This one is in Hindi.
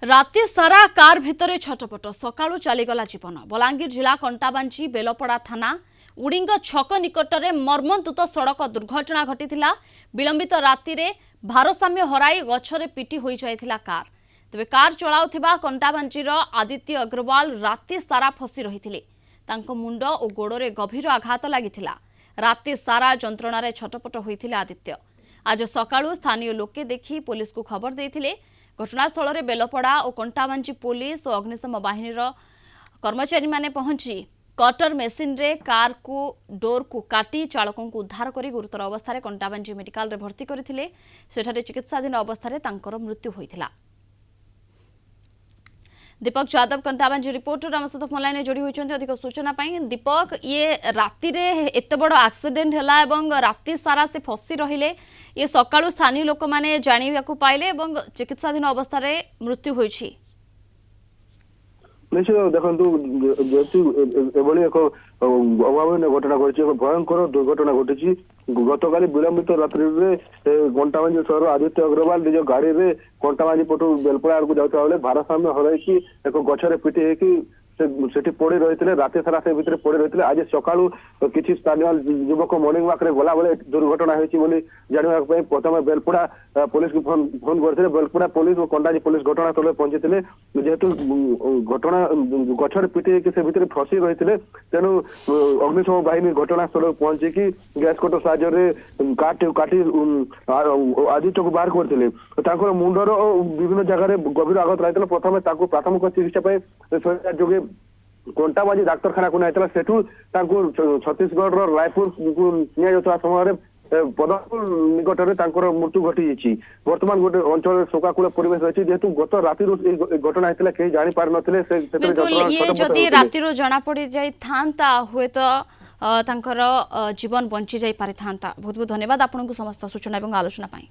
राति सारा कार भितर छटपट सकाळू चलीगला जीवन। बलांगीर जिला कंटाबांची बेलपड़ा थाना उड़िंग छक निकटरे मर्मन्तुत सड़क दुर्घटना घटिथिला। विलंबित राति रे भारसाम्य हराई गछरे पिटी होई जायथिला कार। तेबे कार चलाउथिबा कंटाबांचीर आदित्य अग्रवाल राति सारा फसी रहिथिले। तांको मुंड और गोड़े गभीर आघात लागिथिला। राति सारा जंत्रणारे छटपट होइथिले आदित्य। आज सकाळू स्थानीय लोके देखि पुलिस को खबर देथिले। घटनास्थल में बेलपड़ा और कंटाबांची पुलिस और अग्निशम बाहिनी कर्मचारी माने पहुंची कटर मेसीन रे कार को डोर को काटी चालकों को उद्धार कर गुरुतर अवस्था कंटाबांची मेडिकल रे भर्ती करथिले। सेठारे चिकित्साधीन अवस्था तांकर मृत्यु होइथिला। दीपक यादव कंटाबांची रिपोर्टर आम सहित फोन लाइन जोड़ी होती अधिक सूचना पाई। दीपक ये राति रे एत बड़ एक्सीडेंट है एवं राति सारा से फसी रहिले ये सकाळु स्थानीय लोक माने जानिबा को पाइले एवं चिकित्साधीन अवस्था रे मृत्यु होइछि। निश्चित देखु एभली एक अभावन घटना घटी भयंकर दुर्घटना घटी। गतकाली विलंबित रात्रि कंटाबांजी सहर आदित्य अग्रवाल निज गाड़ी में कंटाबांजी पटू बेलपड़ा आड़ को जाता बेले भारसाम्य हरई एक गछरे पिटी होगी सेठी पड़ी रही राति सारा से भितर पड़ी रही। आज सकाळू किसी स्थानीय युवक मॉर्निंग वाक रे गला बेले दुर्घटना होती जानवा प्रथम बेलपड़ा पुलिस को फोन करते। बेलपड़ा पुलिस और कंटाबांजी पुलिस घटनास्थल पहुंची जेहेतु घटना गछरे पिटी होगी से भितर फसी रही तेणु अग्निशम बाहिनी घटनास्थल पहुंची गैस कटर साहाय्य काटी आदित्य को बाहर करते। मुंडर विभिन्न जगह गभीर आघात रही। प्रथम प्राथमिक चिकित्सा जोगे कंटाबांजी डाक्तखाना को नहीं सेठू छत्तीसगढ़ रायपुर निया समय पदमपुर निकट में मृत्यु घटी। बर्तमान गोटे अंचल शोकाकूल परिवेश रही जेहेतु गत राति घटना होता कहीं जानी पार नथिले। राति जना पड़ी जाई थांता हुए तो तांकर जीवन बंची जाई पारि थांता। बहुत बहुत धन्यवाद आपन को समस्त सूचना एवं आलोचना पाई।